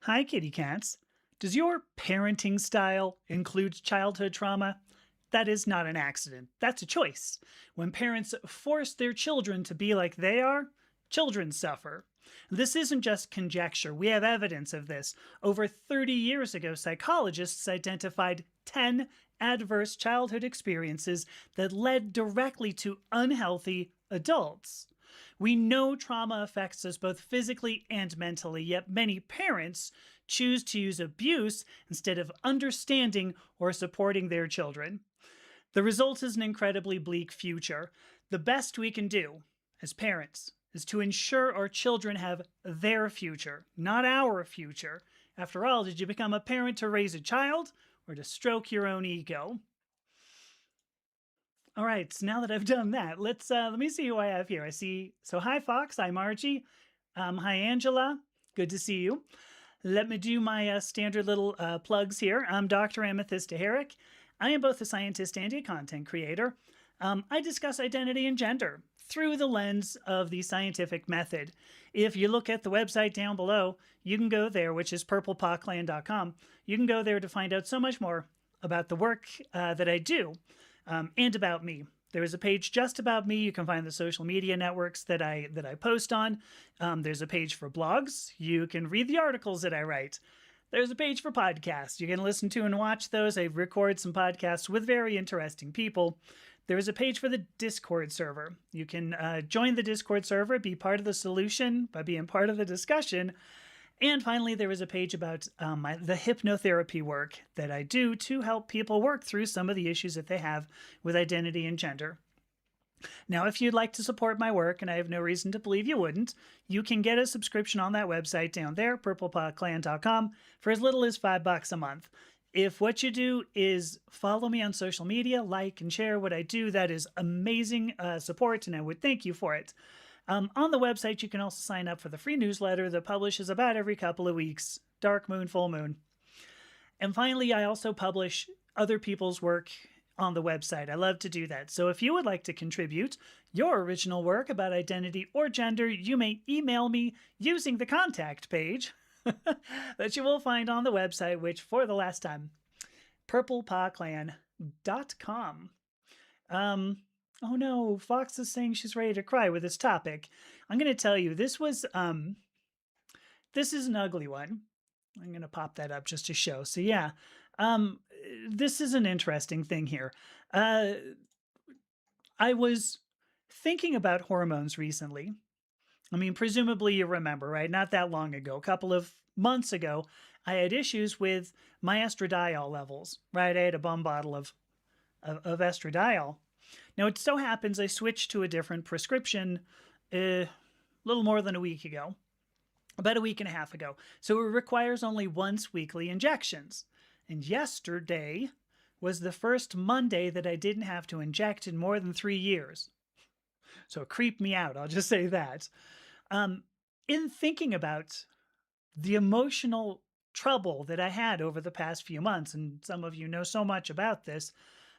Hi, kitty cats. Does your parenting style include childhood trauma? That is not an accident. That's a choice. When parents force their children to be like they are, children suffer. This isn't just conjecture. We have evidence of this. Over 30 years ago, psychologists identified 10 adverse childhood experiences that led directly to unhealthy adults. We know trauma affects us both physically and mentally, yet many parents choose to use abuse instead of understanding or supporting their children. The result is an incredibly bleak future. The best we can do as parents is to ensure our children have their future, not our future. After all, did you become a parent to raise a child or to stroke your own ego? All right, so now that I've done that, let me see who I have here. I see. So hi Fox, hi Margie, hi Angela. Good to see you. Let me do my standard little plugs here. I'm Dr. Amethysta Herrick. I am both a scientist and a content creator. I discuss identity and gender through the lens of the scientific method. If you look at the website down below, you can go there, which is purplepawclan.com. You can go there to find out so much more about the work that I do and about me. There is a page just about me. You can find the social media networks that I post on. There's a page for blogs. You can read the articles that I write. There's a page for podcasts. You can listen to and watch those. I record some podcasts with very interesting people. There is a page for the Discord server. You can join the Discord server, be part of the solution by being part of the discussion. And finally, there is a page about the hypnotherapy work that I do to help people work through some of the issues that they have with identity and gender. Now, if you'd like to support my work, and I have no reason to believe you wouldn't, you can get a subscription on that website down there, purplepawclan.com, for as little as $5 a month. If what you do is follow me on social media, like and share what I do, that is amazing support, and I would thank you for it. On the website, you can also sign up for the free newsletter that publishes about every couple of weeks, dark moon, full moon. And finally, I also publish other people's work on the website. I love to do that. So if you would like to contribute your original work about identity or gender, you may email me using the contact page that you will find on the website, which for the last time, purplepawclan.com. Oh no, Fox is saying she's ready to cry with this topic. I'm going to tell you, this is an ugly one. I'm going to pop that up just to show. So yeah, this is an interesting thing here. I was thinking about hormones recently. I mean, presumably you remember, right? Not that long ago, a couple of months ago, I had issues with my estradiol levels, right? I had a bum bottle of estradiol. Now, it so happens I switched to a different prescription a little more than a week ago, about a week and a half ago. So it requires only once weekly injections. And yesterday was the first Monday that I didn't have to inject in more than 3 years. So it creeped me out, I'll just say that. In thinking about the emotional trouble that I had over the past few months, and some of you know so much about this,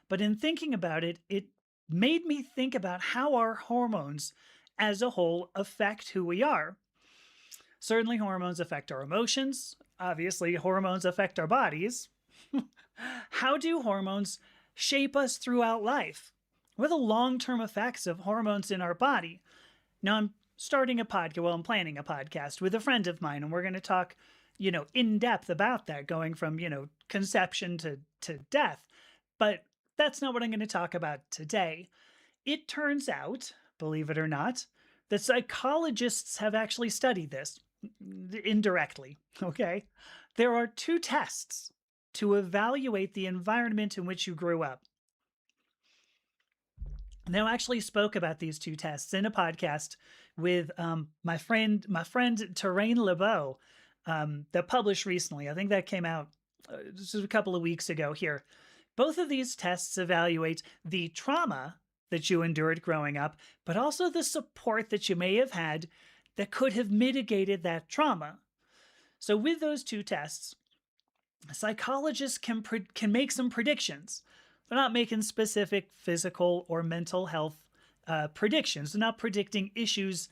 but in thinking about it, it made me think about how our hormones as a whole affect who we are. Certainly, hormones affect our emotions. Obviously, hormones affect our bodies. How do hormones shape us throughout life? What are the long-term effects of hormones in our body? Now, I'm starting a podcast, well, I'm planning a podcast with a friend of mine, and we're going to talk, in depth about that, going from, conception to death. But that's not what I'm going to talk about today. It turns out, believe it or not, that psychologists have actually studied this indirectly, okay? There are 2 tests to evaluate the environment in which you grew up. Now, I actually spoke about these 2 tests in a podcast with my friend Terrain LeBeau that published recently. I think that came out just a couple of weeks ago here. Both of these tests evaluate the trauma that you endured growing up, but also the support that you may have had that could have mitigated that trauma. So with those 2 tests, psychologists can make some predictions. They're not making specific physical or mental health predictions. They're not predicting issues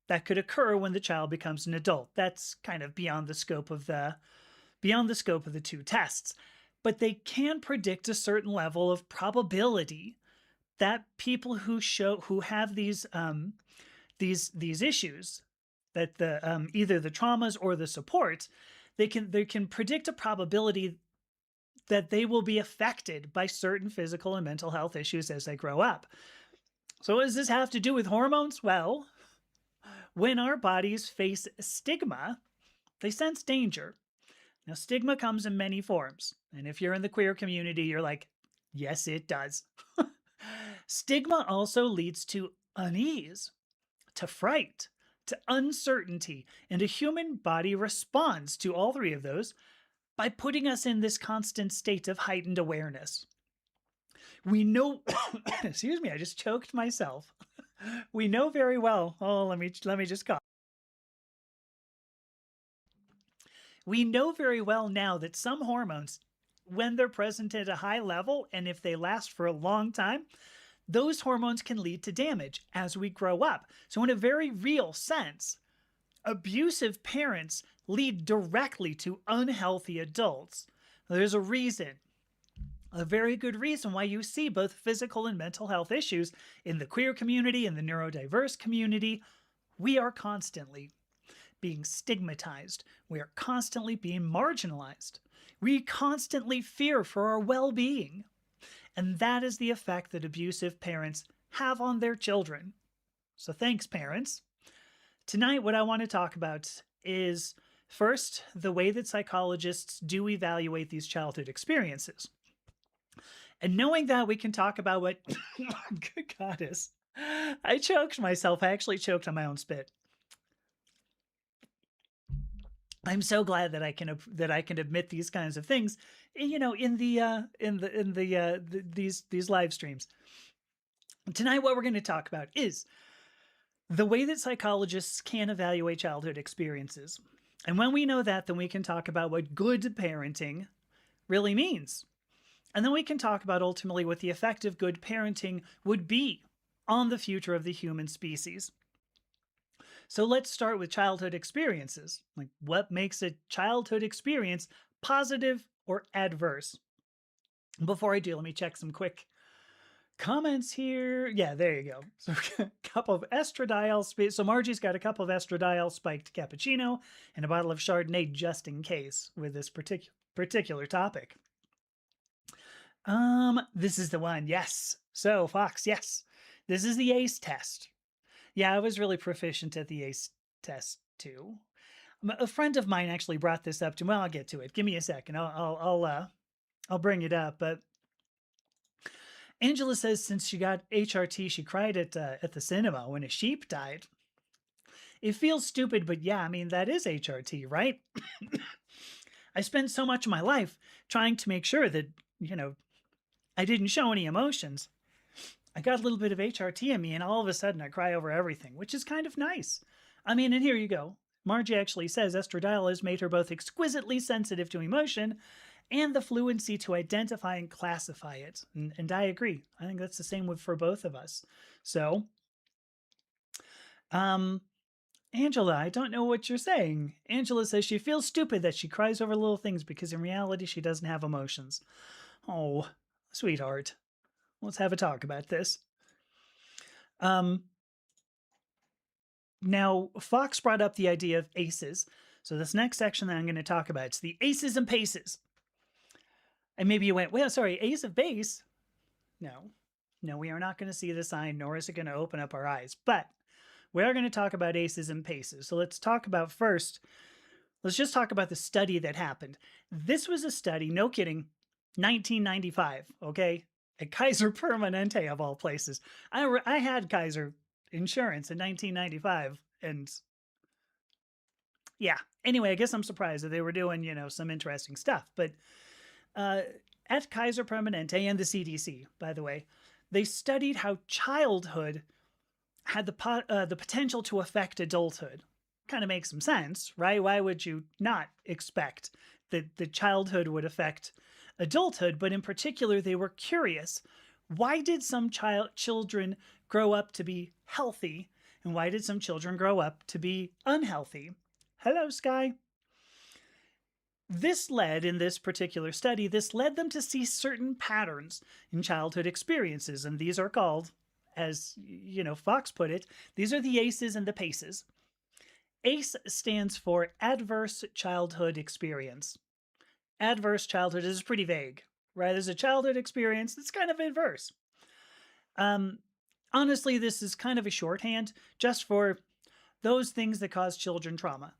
that could occur when the child becomes an adult. That's kind of beyond the scope of the two tests. But they can predict a certain level of probability that people who have these issues, that the either the traumas or the support, they can predict a probability that they will be affected by certain physical and mental health issues as they grow up. So what does this have to do with hormones? Well, when our bodies face stigma, they sense danger. Now, stigma comes in many forms. And if you're in the queer community, you're like, yes, it does. Stigma also leads to unease, to fright, to uncertainty, and a human body responds to all three of those by putting us in this constant state of heightened awareness. We know, excuse me, I just choked myself. We know very well. Oh, let me just cough. We know very well now that some hormones, when they're present at a high level and if they last for a long time, those hormones can lead to damage as we grow up. So, in a very real sense, abusive parents lead directly to unhealthy adults. There's a reason, a very good reason why you see both physical and mental health issues in the queer community and the neurodiverse community. We are constantly being stigmatized. We are constantly being marginalized. We constantly fear for our well-being. And that is the effect that abusive parents have on their children. So thanks, parents. Tonight, what I want to talk about is, first, the way that psychologists do evaluate these childhood experiences. And knowing that, we can talk about what... Good goddess. I choked myself. I actually choked on my own spit. I'm so glad that I can admit these kinds of things, you know, in these live streams. Tonight, what we're going to talk about is the way that psychologists can evaluate childhood experiences. And when we know that, then we can talk about what good parenting really means. And then we can talk about ultimately what the effect of good parenting would be on the future of the human species. So let's start with childhood experiences. Like, what makes a childhood experience positive or adverse? Before I do, let me check some quick comments here. Yeah, there you go. So a cup of estradiol. So Margie's got a cup of estradiol spiked cappuccino and a bottle of Chardonnay just in case with this particular topic. This is the one. Yes. So Fox, yes. This is the ACE test. Yeah, I was really proficient at the ACE test too. A friend of mine actually brought this up to me. Well, I'll get to it. Give me a second. I'll bring it up. But Angela says since she got HRT, she cried at the cinema when a sheep died. It feels stupid, but yeah, I mean, that is HRT, right? I spent so much of my life trying to make sure that, you know, I didn't show any emotions. I got a little bit of HRT in me, and all of a sudden I cry over everything, which is kind of nice. I mean, and here you go. Margie actually says estradiol has made her both exquisitely sensitive to emotion and the fluency to identify and classify it. And I agree. I think that's the same for both of us. So, Angela, I don't know what you're saying. Angela says she feels stupid that she cries over little things because in reality she doesn't have emotions. Oh, sweetheart. Let's have a talk about this. Now, Fox brought up the idea of ACEs. So this next section that I'm going to talk about, it's the ACEs and PACEs. And maybe you went, well, sorry, ace of base? No, we are not going to see the sign, nor is it going to open up our eyes. But we are going to talk about ACEs and PACEs. So let's talk about first, let's just talk about the study that happened. This was a study, no kidding, 1995, okay? At Kaiser Permanente, of all places. I had Kaiser insurance in 1995, and yeah. Anyway, I guess I'm surprised that they were doing, you know, some interesting stuff. But at Kaiser Permanente and the CDC, by the way, they studied how childhood had the potential to affect adulthood. Kind of makes some sense, right? Why would you not expect that the childhood would affect adulthood? But in particular, they were curious. Why did some children grow up to be healthy? And why did some children grow up to be unhealthy? Hello, Sky. In this particular study, this led them to see certain patterns in childhood experiences. And these are called, as Fox put it, these are the ACEs and the PACEs. ACE stands for adverse childhood experience. Adverse childhood is pretty vague, right? There's a childhood experience that's kind of adverse. Um, Honestly, this is kind of a shorthand just for those things that cause children trauma.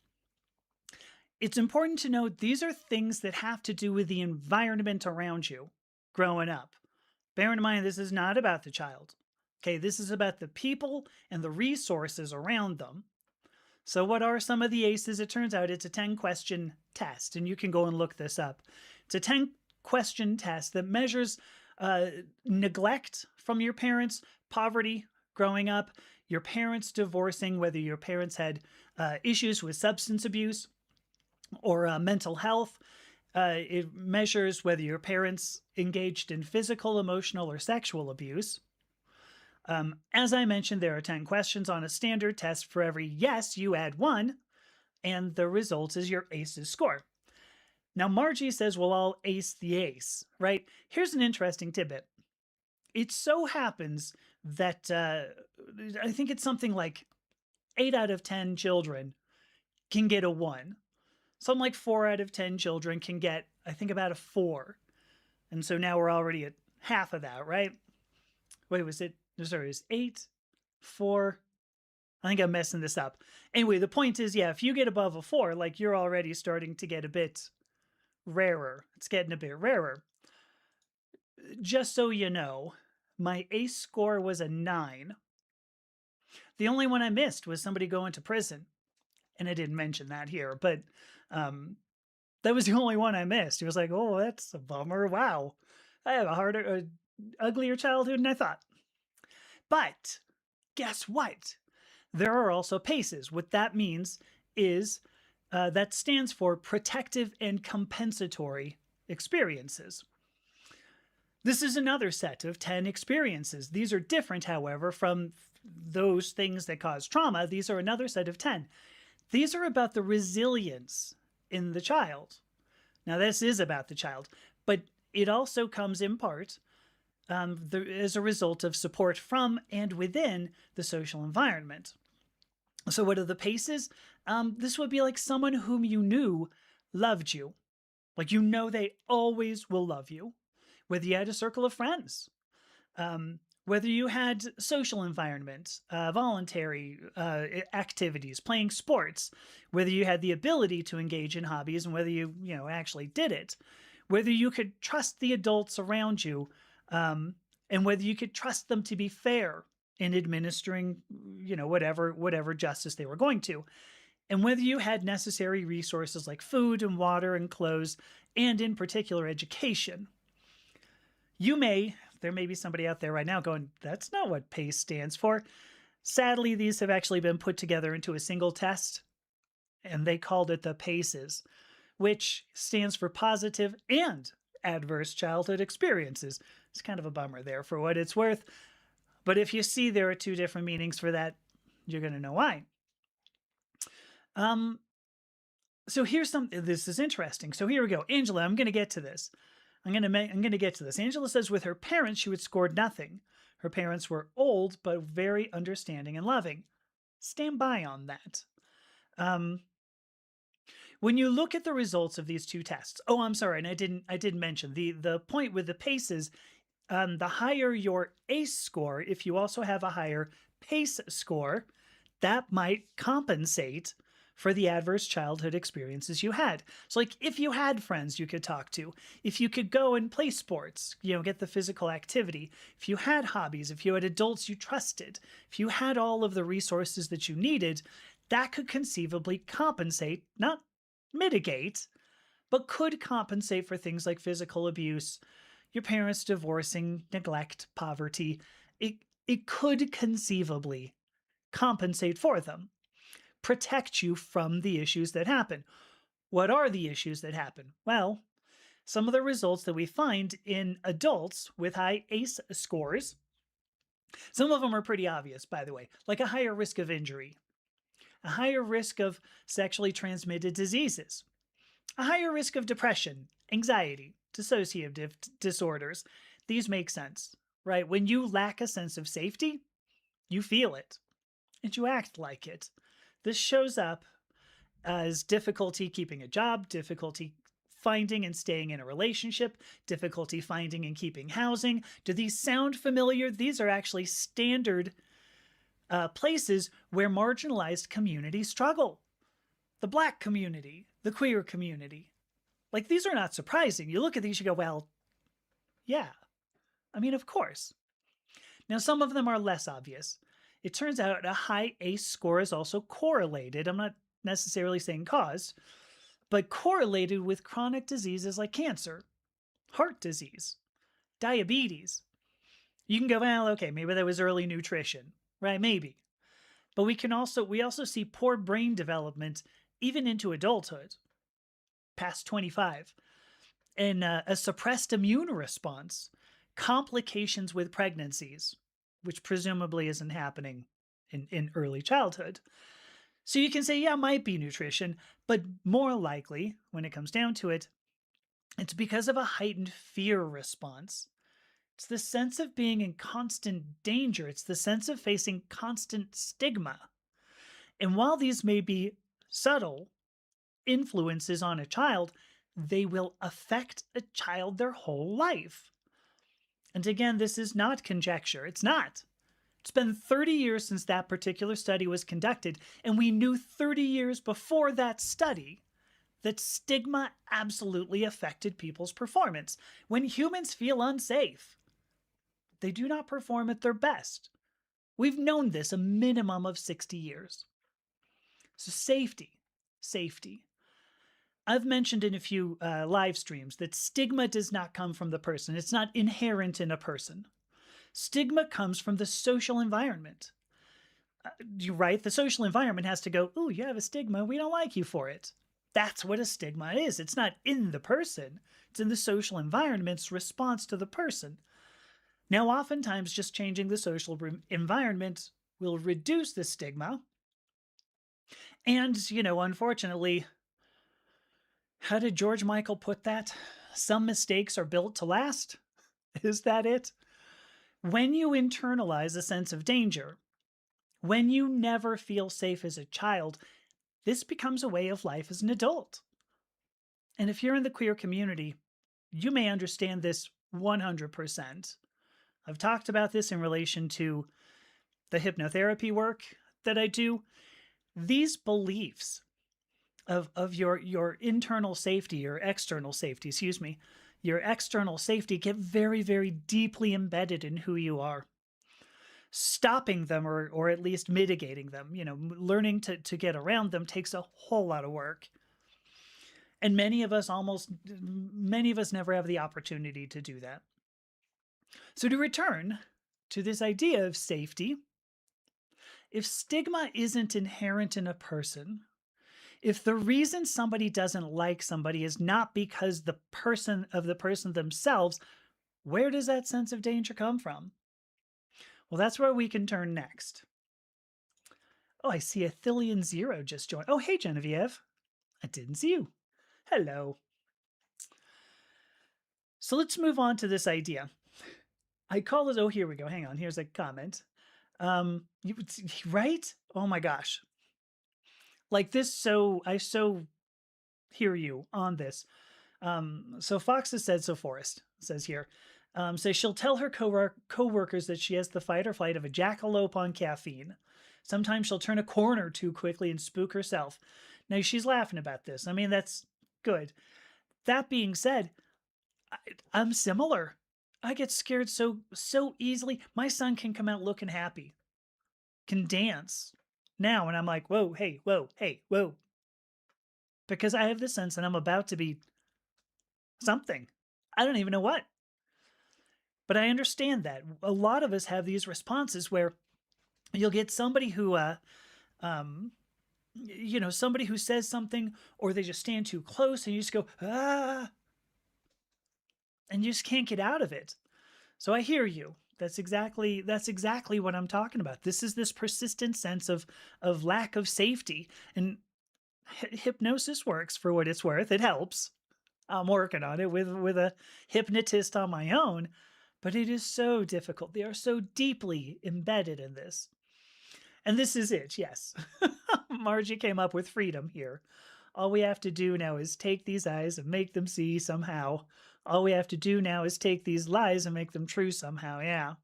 It's important to note these are things that have to do with the environment around you growing up. Bear in mind, this is not about the child. Okay, this is about the people and the resources around them. So, what are some of the ACEs? It turns out it's a 10-question test, and you can go and look this up. It's a 10-question test that measures neglect from your parents, poverty growing up, your parents divorcing, whether your parents had issues with substance abuse or mental health. It measures whether your parents engaged in physical, emotional, or sexual abuse. As I mentioned, there are 10 questions on a standard test. For every yes, you add 1, and the result is your ACEs score. Now, Margie says, well, I'll ace the ACE, right? Here's an interesting tidbit. It so happens that I think it's something like 8 out of 10 children can get a 1. Something like 4 out of 10 children can get, I think, about a 4. And so now we're already at half of that, right? Wait, was it? Sorry, it was 8, 4. I think I'm messing this up. Anyway, the point is, yeah, if you get above a 4, like you're already starting to get a bit rarer. It's getting a bit rarer. Just so you know, my ACE score was a 9. The only one I missed was somebody going to prison. And I didn't mention that here, but that was the only one I missed. He was like, oh, that's a bummer. Wow. I have a harder, uglier childhood than I thought. But guess what? There are also PACEs. What that means is that stands for protective and compensatory experiences. This is another set of 10 experiences. These are different, however, from those things that cause trauma. These are another set of 10. These are about the resilience in the child. Now, this is about the child, but it also comes in part as a result of support from and within the social environment. So, what are the PACEs? This would be like someone whom you knew loved you. Like, they always will love you, whether you had a circle of friends, whether you had social environment, voluntary activities, playing sports, whether you had the ability to engage in hobbies and whether you actually did it, whether you could trust the adults around you, and whether you could trust them to be fair in administering, whatever justice they were going to, and whether you had necessary resources like food and water and clothes, and in particular education. There may be somebody out there right now going, that's not what PACE stands for. Sadly, these have actually been put together into a single test, and they called it the PACEs, which stands for positive and adverse childhood experiences. It's kind of a bummer there for what it's worth. But if you see there are 2 different meanings for that, you're going to know why. So here's something. This is interesting. So here we go. Angela, I'm going to get to this. I'm going to get to this. Angela says with her parents, she would score nothing. Her parents were old, but very understanding and loving. Stand by on that. When you look at the results of these 2 tests, oh, I'm sorry, and I didn't mention the point with the PACEs. The higher your ACE score, if you also have a higher PACE score, that might compensate for the adverse childhood experiences you had. So like if you had friends you could talk to, if you could go and play sports, get the physical activity, if you had hobbies, if you had adults you trusted, if you had all of the resources that you needed, that could conceivably compensate, not mitigate, but could compensate for things like physical abuse, your parents divorcing, neglect, poverty. It could conceivably compensate for them, protect you from the issues that happen. What are the issues that happen? Well, some of the results that we find in adults with high ACE scores Some of them are pretty obvious, by the way, like a higher risk of injury, a higher risk of sexually transmitted diseases, a higher risk of depression, anxiety, dissociative disorders. These make sense, right? When you lack a sense of safety, you feel it and you act like it. This shows up as difficulty keeping a job, difficulty finding and staying in a relationship, difficulty finding and keeping housing. Do these sound familiar? These are actually standard places where marginalized communities struggle. The Black community, the queer community. Like, these are not surprising. You look at these, you go, well, yeah. I mean, of course. Now, some of them are less obvious. It turns out a high ACE score is also correlated. I'm not necessarily saying caused, but correlated with chronic diseases like cancer, heart disease, diabetes. You can go, well, okay, maybe that was early nutrition, right? Maybe. But we also see poor brain development even into adulthood, past 25, and a suppressed immune response, complications with pregnancies, which presumably isn't happening in early childhood. So you can say, yeah, it might be nutrition, but more likely, when it comes down to it, it's because of a heightened fear response. It's the sense of being in constant danger. It's the sense of facing constant stigma. And while these may be subtle influences on a child, they will affect a child their whole life. And again, this is not conjecture. It's not. It's been 30 years since that particular study was conducted, and we knew 30 years before that study that stigma absolutely affected people's performance. When humans feel unsafe, they do not perform at their best. We've known this a minimum of 60 years. So safety, safety. I've mentioned in a few live streams that stigma does not come from the person. It's not inherent in a person. Stigma comes from the social environment. You're right, the social environment has to go, ooh, you have a stigma, we don't like you for it. That's what a stigma is. It's not in the person, it's in the social environment's response to the person. Now, oftentimes, just changing the social environment will reduce the stigma. And, unfortunately, how did George Michael put that? Some mistakes are built to last. Is that it? When you internalize a sense of danger, when you never feel safe as a child, this becomes a way of life as an adult. And if you're in the queer community, you may understand this 100%. I've talked about this in relation to the hypnotherapy work that I do. These beliefs of your internal safety, your external safety, excuse me, your external safety get very, very deeply embedded in who you are. Stopping them or at least mitigating them, learning to get around them takes a whole lot of work. And many of us never have the opportunity to do that. So to return to this idea of safety, if stigma isn't inherent in a person, if the reason somebody doesn't like somebody is not because the person themselves, where does that sense of danger come from? Well, that's where we can turn next. Oh, I see a Thillian Zero just joined. Oh, hey, Genevieve. I didn't see you. Hello. So let's move on to this idea. I call it, oh, here we go. Hang on. Here's a comment. Right? Oh my gosh. Like this, I so hear you on this. So Fox has said, so Forrest says here, says she'll tell her co-workers that she has the fight or flight of a jackalope on caffeine. Sometimes she'll turn a corner too quickly and spook herself. Now she's laughing about this. I mean, that's good. That being said, I'm similar. I get scared so easily. My son can come out looking happy, can dance now, and I'm like, whoa, hey, whoa, because I have this sense that I'm about to be something. I don't even know what. But I understand that a lot of us have these responses where you'll get somebody who, somebody who says something, or they just stand too close, and you just go, ah, and you just can't get out of it. So I hear you. That's exactly what I'm talking about. This is this persistent sense of lack of safety. And hypnosis works for what it's worth. It helps. I'm working on it with a hypnotist on my own, but it is so difficult. They are so deeply embedded in this. And this is it, yes. Margie came up with freedom here. All we have to do now is take these eyes and make them see somehow. All we have to do now is take these lies and make them true somehow. Yeah.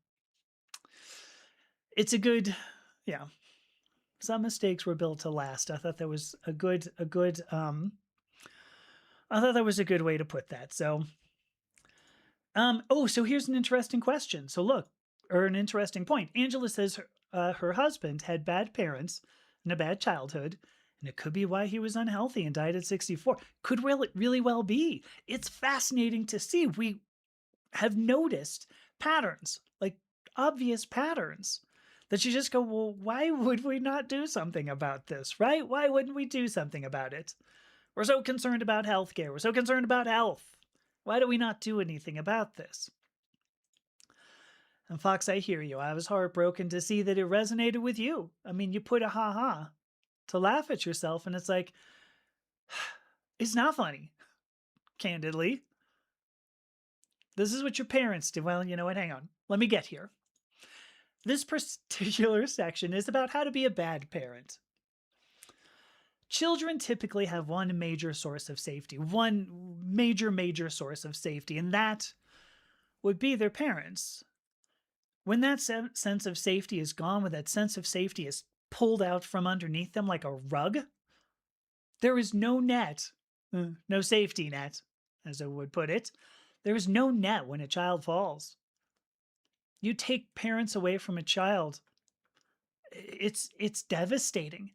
It's a good, yeah. Some mistakes were built to last. I thought that was I thought that was a good way to put that. So, so here's an interesting question. So look, or an interesting point. Angela says her husband had bad parents and a bad childhood, and it could be why he was unhealthy and died at 64. Could really well be. It's fascinating to see. We have noticed patterns, like obvious patterns, that you just go, well, why would we not do something about this, right? Why wouldn't we do something about it? We're so concerned about healthcare. We're so concerned about health. Why do we not do anything about this? And Fox, I hear you. I was heartbroken to see that it resonated with you. I mean, you put a ha-ha to laugh at yourself, and it's like, it's not funny, candidly. This is what your parents did. Well, you know what? Hang on. Let me get here. This particular section is about how to be a bad parent. Children typically have one major source of safety, one major source of safety, and that would be their parents. When that sense of safety is gone, when that sense of safety is pulled out from underneath them like a rug, there is no net, no safety net, as I would put it. There is no net when a child falls. You take parents away from a child, it's devastating.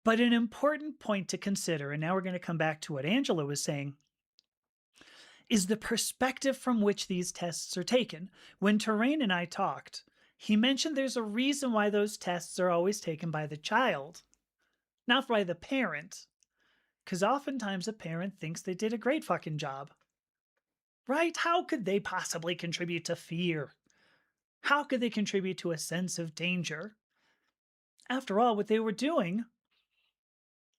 But an important point to consider, and now we're going to come back to what Angela was saying, is the perspective from which these tests are taken. When Terrain and I talked, he mentioned there's a reason why those tests are always taken by the child, not by the parent. Because oftentimes a parent thinks they did a great fucking job. Right? How could they possibly contribute to fear? How could they contribute to a sense of danger? After all, what they were doing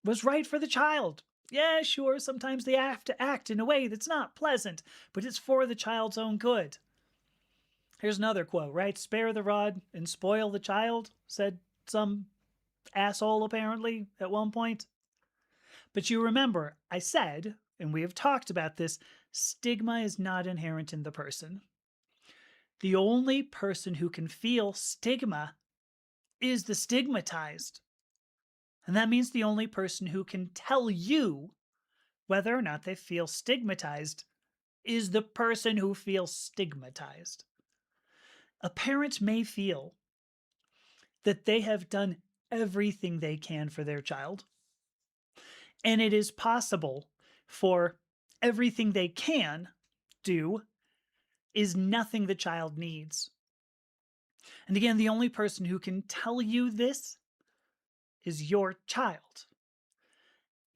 was right for the child. Yeah, sure, sometimes they have to act in a way that's not pleasant, but it's for the child's own good. Here's another quote, right? Spare the rod and spoil the child, said some asshole apparently at one point. But you remember, I said, and we have talked about this, stigma is not inherent in the person. The only person who can feel stigma is the stigmatized. And that means the only person who can tell you whether or not they feel stigmatized is the person who feels stigmatized. A parent may feel that they have done everything they can for their child, and it is possible for everything they can do is nothing the child needs. And again, the only person who can tell you this is your child.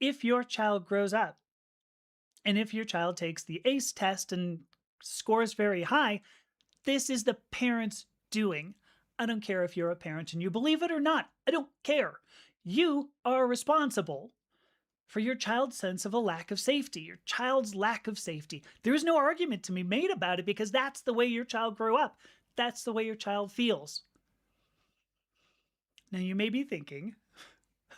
If your child grows up, and if your child takes the ACE test and scores very high, this is the parent's doing. I don't care if you're a parent and you believe it or not. I don't care. You are responsible for your child's sense of a lack of safety, your child's lack of safety. There is no argument to be made about it because that's the way your child grew up. That's the way your child feels. Now you may be thinking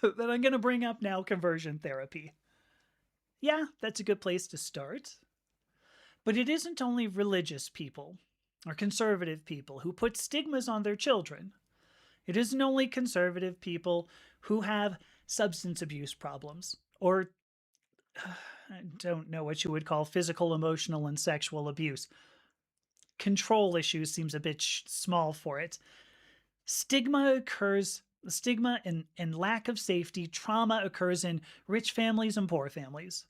that I'm going to bring up now conversion therapy. Yeah, that's a good place to start. But it isn't only religious people or conservative people who put stigmas on their children. It isn't only conservative people who have substance abuse problems or I don't know what you would call physical, emotional, and sexual abuse. Control issues seems a bit small for it. Stigma and lack of safety, trauma occurs in rich families and poor families.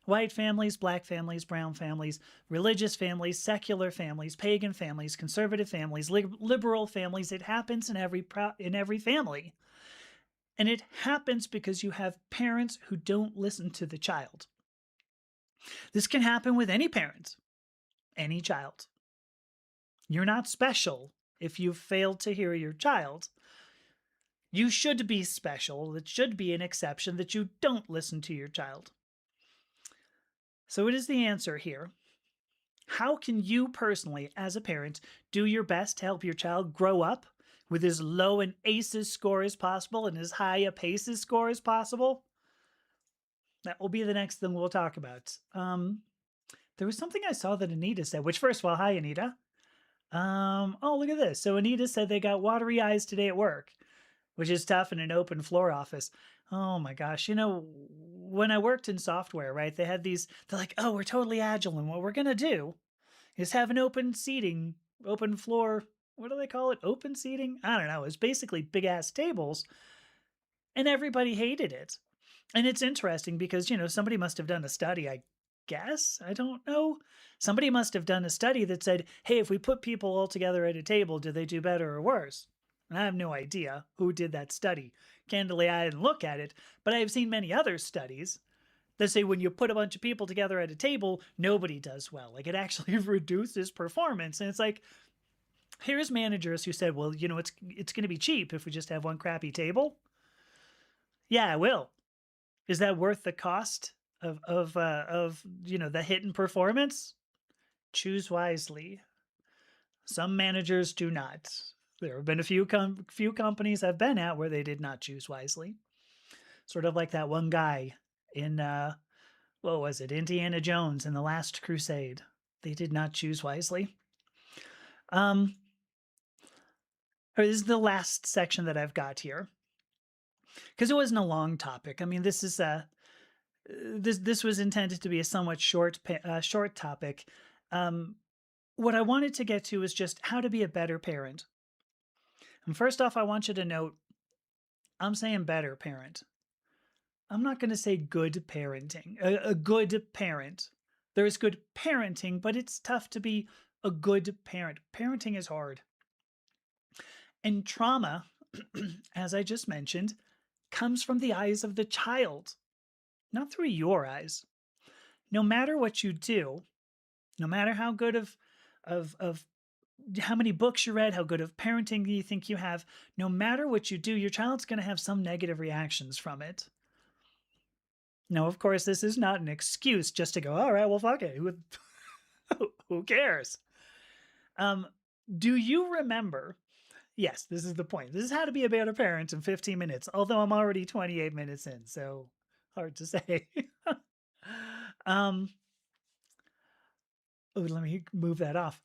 White families, black families, brown families, religious families, secular families, pagan families, conservative families, liberal families. It happens in every family. And it happens because you have parents who don't listen to the child. This can happen with any parent, any child. You're not special if you failed to hear your child. You should be special. It should be an exception that you don't listen to your child. So, what is the answer here? How can you personally, as a parent, do your best to help your child grow up with as low an ACEs score as possible and as high a PACEs score as possible? That will be the next thing we'll talk about. There was something I saw that Anita said, which, first of all, hi, Anita. Oh, look at this. So, Anita said they got watery eyes today at work, which is tough in an open floor office. Oh my gosh. When I worked in software, right, they had these, they're like, oh, we're totally agile. And what we're going to do is have an open seating, open floor. What do they call it? Open seating? I don't know. It's basically big ass tables. And everybody hated it. And it's interesting because, somebody must have done a study, I guess. I don't know. Somebody must have done a study that said, hey, if we put people all together at a table, do they do better or worse? And I have no idea who did that study. Candidly, I didn't look at it, but I have seen many other studies that say when you put a bunch of people together at a table, nobody does well. Like it actually reduces performance. And it's like, here's managers who said, well, it's going to be cheap if we just have one crappy table. Yeah, it will. Is that worth the cost of the hit in performance? Choose wisely. Some managers do not. There have been a few companies I've been at where they did not choose wisely. Sort of like that one guy in what was it, Indiana Jones in the Last Crusade. They did not choose wisely. This is the last section that I've got here because it wasn't a long topic. I mean, this is this was intended to be a somewhat short topic. What I wanted to get to is just how to be a better parent. And first off, I want you to note, I'm saying better parent. I'm not going to say good parenting. A good parent. There is good parenting, but it's tough to be a good parent. Parenting is hard. And trauma, as I just mentioned, comes from the eyes of the child, not through your eyes. No matter what you do, no matter how good of how many books you read, how good of parenting you think you have, no matter what you do, your child's going to have some negative reactions from it. Now, of course, this is not an excuse just to go, all right, well, fuck it. Who cares? Do you remember? Yes, this is the point. This is how to be a better parent in 15 minutes, although I'm already 28 minutes in, so hard to say. Let me move that off.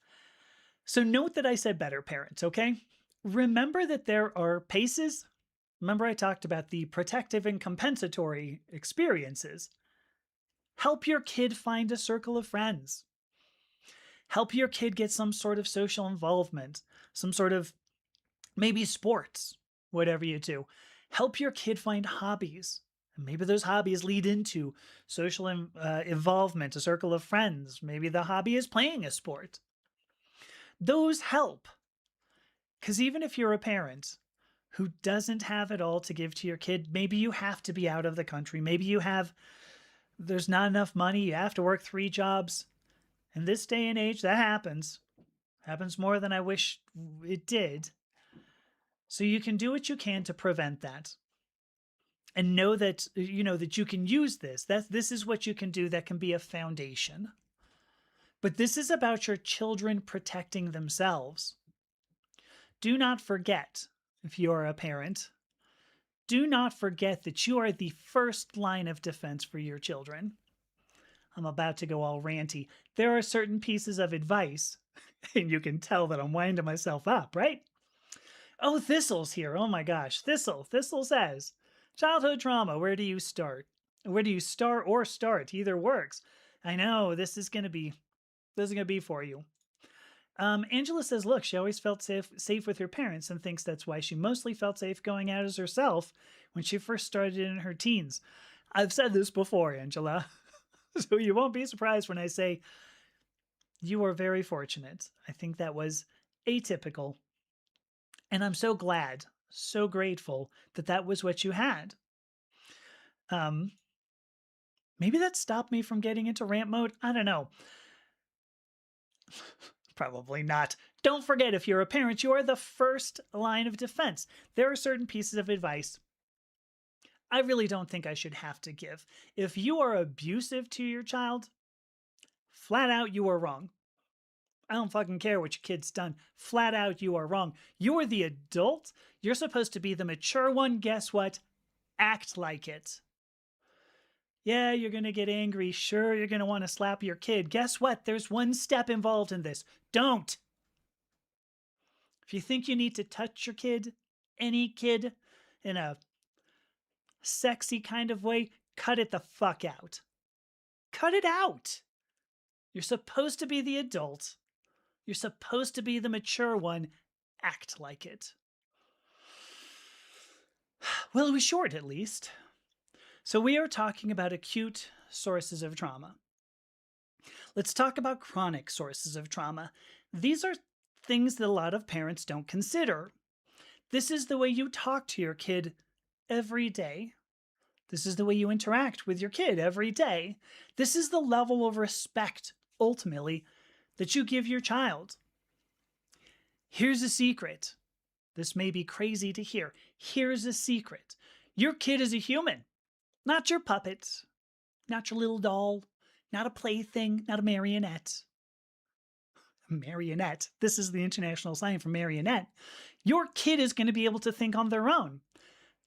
So note that I said better parents, okay? Remember that there are PACEs. Remember I talked about the protective and compensatory experiences. Help your kid find a circle of friends. Help your kid get some sort of social involvement, some sort of maybe sports, whatever you do. Help your kid find hobbies. And maybe those hobbies lead into social involvement, a circle of friends. Maybe the hobby is playing a sport. Those help. Because even if you're a parent who doesn't have it all to give to your kid, maybe you have to be out of the country. Maybe there's not enough money. You have to work 3 jobs. In this day and age, that happens. Happens more than I wish it did. So you can do what you can to prevent that. And know that, that you can use this. This is what you can do that can be a foundation. But this is about your children protecting themselves. Do not forget, if you are a parent, do not forget that you are the first line of defense for your children. I'm about to go all ranty. There are certain pieces of advice, and you can tell that I'm winding myself up, right? Oh, Thistle's here. Oh my gosh. Thistle says, childhood trauma, where do you start? Where do you start or start? Either works. I know, this is going to be for you. Angela says, look, she always felt safe with her parents and thinks that's why she mostly felt safe going out as herself when she first started in her teens. I've said this before, Angela, so you won't be surprised when I say you are very fortunate. I think that was atypical. And I'm so glad, so grateful that that was what you had. Maybe that stopped me from getting into rant mode. I don't know. Probably not. Don't forget, if you're a parent, you are the first line of defense. There are certain pieces of advice I really don't think I should have to give. If you are abusive to your child, flat out, you are wrong. I don't fucking care what your kid's done. Flat out, you are wrong. You are the adult. You're supposed to be the mature one. Guess what? Act like it. Yeah, you're going to get angry. Sure, you're going to want to slap your kid. Guess what? There's one step involved in this. Don't. If you think you need to touch your kid, any kid, in a sexy kind of way, cut it the fuck out. Cut it out. You're supposed to be the adult. You're supposed to be the mature one. Act like it. Well, it was short, at least. So we are talking about acute sources of trauma. Let's talk about chronic sources of trauma. These are things that a lot of parents don't consider. This is the way you talk to your kid every day. This is the way you interact with your kid every day. This is the level of respect, ultimately, that you give your child. Here's a secret. This may be crazy to hear. Here's a secret. Your kid is a human, not your puppet, not your little doll, not a plaything, not a marionette. Marionette. This is the international slang for marionette. Your kid is going to be able to think on their own.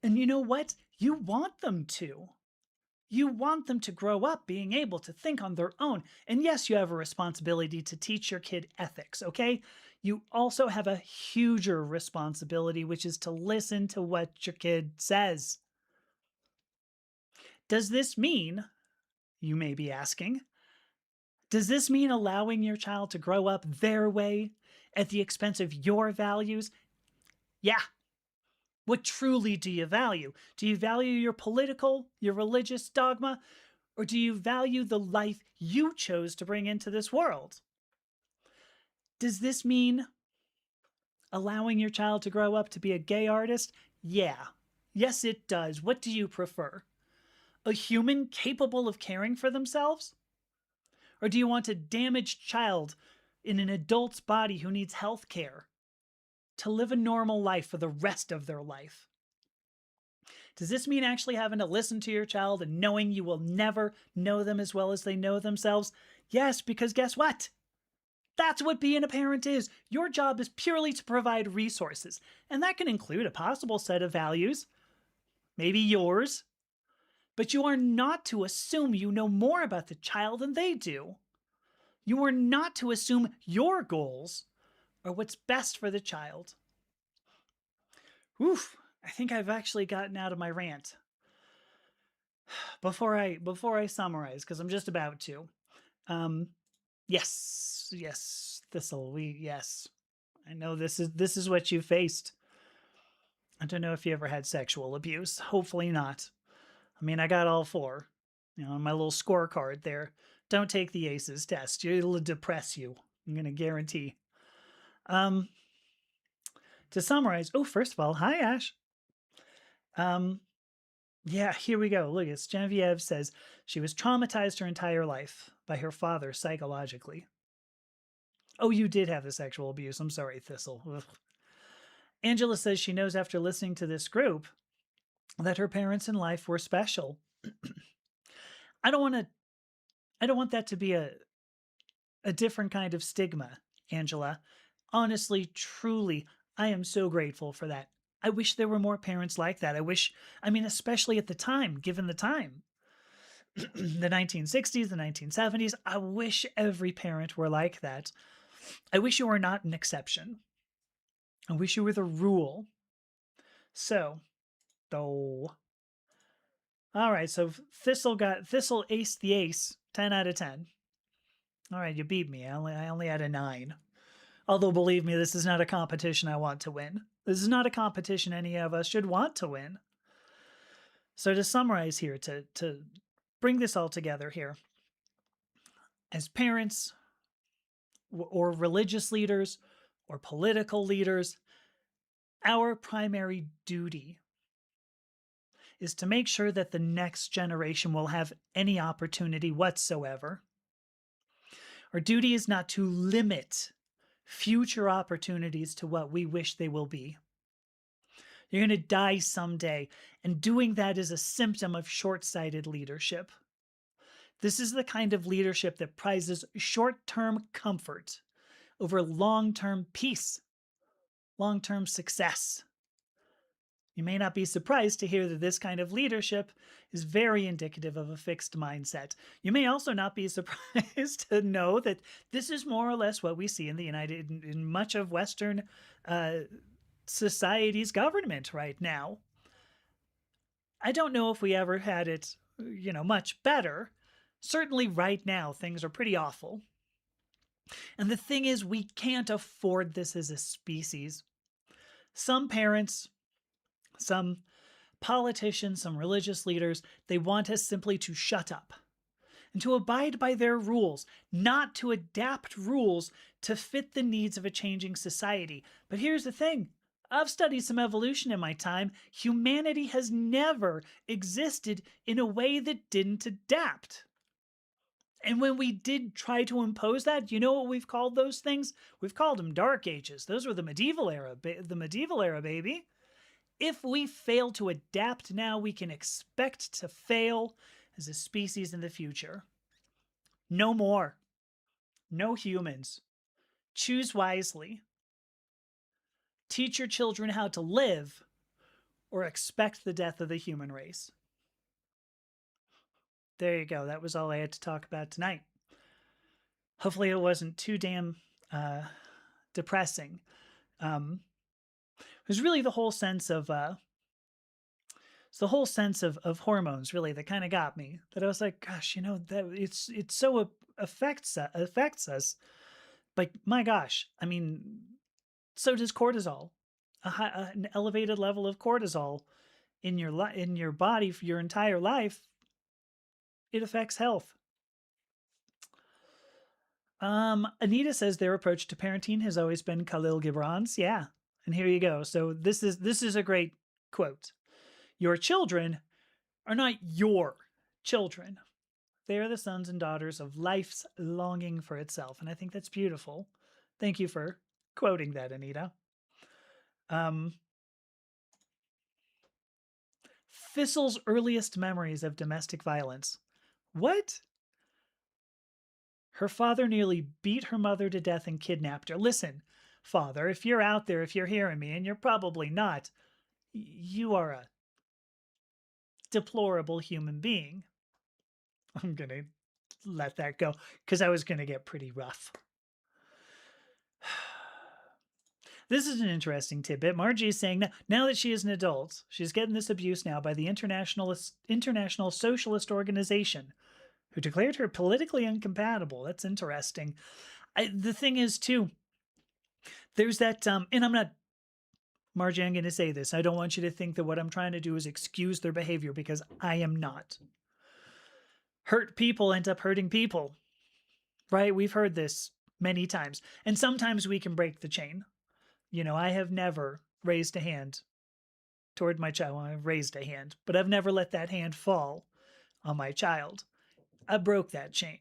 And you know what? You want them to. You want them to grow up being able to think on their own. And yes, you have a responsibility to teach your kid ethics, okay? You also have a huger responsibility, which is to listen to what your kid says. Does this mean, you may be asking, does this mean allowing your child to grow up their way at the expense of your values? Yeah. What truly do you value? Do you value your political, your religious dogma, or do you value the life you chose to bring into this world? Does this mean allowing your child to grow up to be a gay artist? Yeah. Yes, it does. What do you prefer? A human capable of caring for themselves? Or do you want a damaged child in an adult's body who needs health care to live a normal life for the rest of their life? Does this mean actually having to listen to your child and knowing you will never know them as well as they know themselves? Yes, because guess what? That's what being a parent is. Your job is purely to provide resources, and that can include a possible set of values, maybe yours, but you are not to assume you know more about the child than they do. You are not to assume your goals are what's best for the child. Oof, I think I've actually gotten out of my rant. Before I summarize, because I'm just about to. Yes, Thistle, yes. I know this is what you faced. I don't know if you ever had sexual abuse. Hopefully not. I mean, I got all 4. On my little scorecard there. Don't take the ACEs test. It'll depress you. I'm going to guarantee. To summarize, first of all, hi, Ash. Yeah, here we go. Look, it's Genevieve says she was traumatized her entire life by her father psychologically. Oh, you did have the sexual abuse. I'm sorry, Thistle. Ugh. Angela says she knows after listening to this group that her parents in life were special. I don't want that to be a different kind of stigma, Angela. Honestly, truly, I am so grateful for that. I wish there were more parents like that. Especially at the time, given the time. The 1960s, the 1970s, I wish every parent were like that. I wish you were not an exception. I wish you were the rule. So, though. All right, so Thistle aced the ace, 10 out of 10. All right, you beat me. I only had a 9. Although, believe me, this is not a competition I want to win. This is not a competition any of us should want to win. So to summarize here, to bring this all together here, as parents or religious leaders or political leaders, our primary duty is to make sure that the next generation will have any opportunity whatsoever. Our duty is not to limit future opportunities to what we wish they will be. You're going to die someday, and doing that is a symptom of short sighted leadership. This is the kind of leadership that prizes short term comfort over long term peace, long term success. You may not be surprised to hear that this kind of leadership is very indicative of a fixed mindset. You may also not be surprised to know that this is more or less what we see in the in much of Western uh, society's government right now. I don't know if we ever had it, much better. Certainly, right now, things are pretty awful. And the thing is, we can't afford this as a species. Some parents, some politicians, some religious leaders, they want us simply to shut up and to abide by their rules, not to adapt rules to fit the needs of a changing society. But here's the thing. I've studied some evolution in my time. Humanity has never existed in a way that didn't adapt. And when we did try to impose that, you know what we've called those things? We've called them dark ages. Those were the medieval era, baby. If we fail to adapt now, we can expect to fail as a species in the future. No more. No humans. Choose wisely. Teach your children how to live, or expect the death of the human race. There you go. That was all I had to talk about tonight. Hopefully, it wasn't too damn depressing. It was really the whole sense of of hormones really that kind of got me. That I was like, gosh, that it's so affects us. But my gosh, I mean, so does cortisol. An elevated level of cortisol in in your body for your entire life, it affects health. Anita says their approach to parenting has always been Khalil Gibran's. Yeah, and here you go. So this is a great quote. Your children are not your children. They are the sons and daughters of life's longing for itself. And I think that's beautiful. Thank you for quoting that, Anita. Thistle's earliest memories of domestic violence. What? Her father nearly beat her mother to death and kidnapped her. Listen, father, if you're out there, if you're hearing me, and you're probably not, you are a deplorable human being. I'm going to let that go because I was going to get pretty rough. This is an interesting tidbit. Margie is saying now that she is an adult, she's getting this abuse now by the International Socialist Organization, who declared her politically incompatible. That's interesting. The thing is, too, there's that, and I'm not, Margie, I'm going to say this. I don't want you to think that what I'm trying to do is excuse their behavior because I am not. Hurt people end up hurting people, right? We've heard this many times. And sometimes we can break the chain. I have never raised a hand toward my child. Well, I've raised a hand, but I've never let that hand fall on my child. I broke that chain.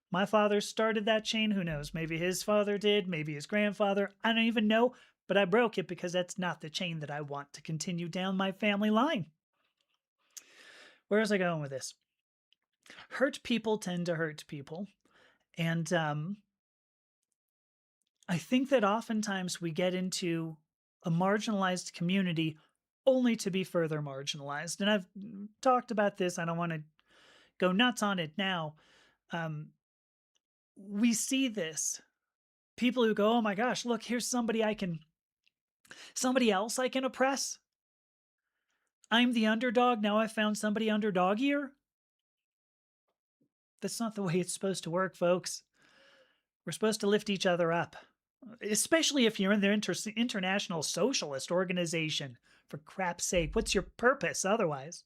My father started that chain. Who knows? Maybe his father did, maybe his grandfather. I don't even know, but I broke it because that's not the chain that I want to continue down my family line. Where was I going with this? Hurt people tend to hurt people. And I think that oftentimes we get into a marginalized community only to be further marginalized. And I've talked about this. I don't want to go nuts on it now. We see this. People who go, oh my gosh, look, here's somebody else I can oppress. I'm the underdog. Now I found somebody underdog here. That's not the way it's supposed to work, folks. We're supposed to lift each other up, especially if you're in the International Socialist Organization. For crap's sake, what's your purpose otherwise?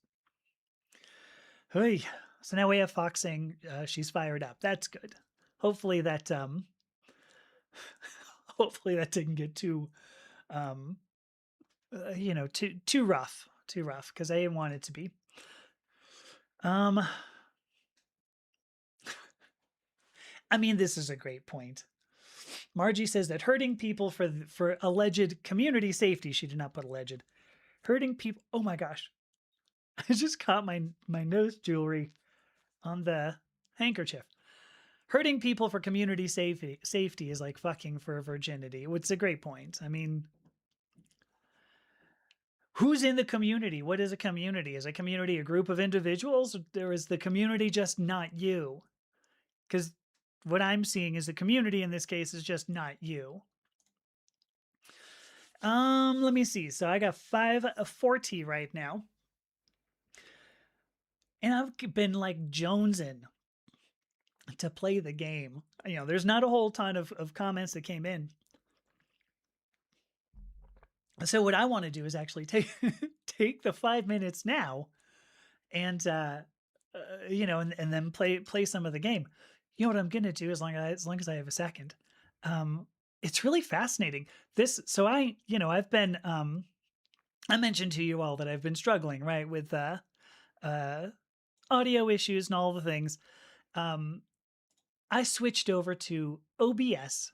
Hey, so now we have Fox saying she's fired up. That's good. Hopefully that hopefully that didn't get too too rough, because I didn't want it to be. I mean, this is a great point. Margie says that hurting people for alleged community safety. She did not put alleged. Hurting people. Oh my gosh. I just caught my nose jewelry on the handkerchief. Hurting people for community safety is like fucking for virginity. It's a great point. I mean, who's in the community? What is a community? Is a community a group of individuals, or is the community just not you? Because what I'm seeing is the community in this case is just not you. Let me see. So I got 540 right now. And I've been like jonesing to play the game. You know, there's not a whole ton of comments that came in. So what I want to do is actually take take the 5 minutes now and and then play some of the game. You know what I'm gonna do as long as I have a second. Um, it's really fascinating. I've been I mentioned to you all that I've been struggling, right, with uh audio issues and all the things. Um, I switched over to OBS,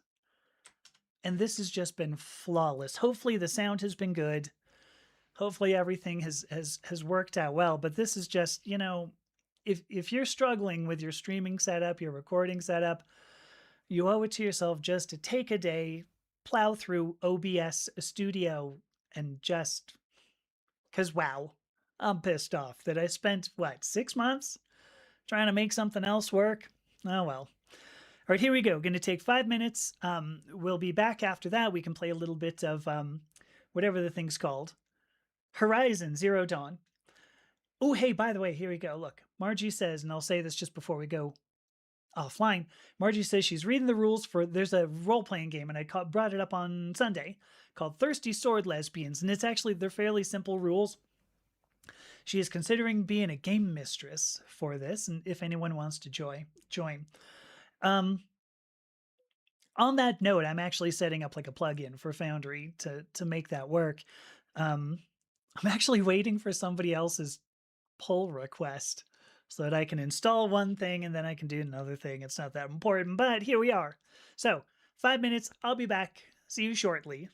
and this has just been flawless. Hopefully the sound has been good. Hopefully everything has worked out well, but this is just, if you're struggling with your streaming setup, your recording setup, you owe it to yourself just to take a day, plow through OBS Studio, and just cuz wow, I'm pissed off that I spent what, 6 months trying to make something else work. Oh well. All right, here we go. Going to take 5 minutes. We'll be back after that. We can play a little bit of whatever the thing's called. Horizon Zero Dawn. Oh, hey, by the way, here we go. Look, Margie says, and I'll say this just before we go offline. Margie says she's reading the rules for, there's a role playing game, and I brought it up on Sunday called Thirsty Sword Lesbians, and they're fairly simple rules. She is considering being a game mistress for this, and if anyone wants to join. On that note, I'm actually setting up like a plugin for Foundry to make that work. I'm actually waiting for somebody else's pull request so that I can install one thing and then I can do another thing. It's not that important, but here we are. So 5 minutes. I'll be back. See you shortly.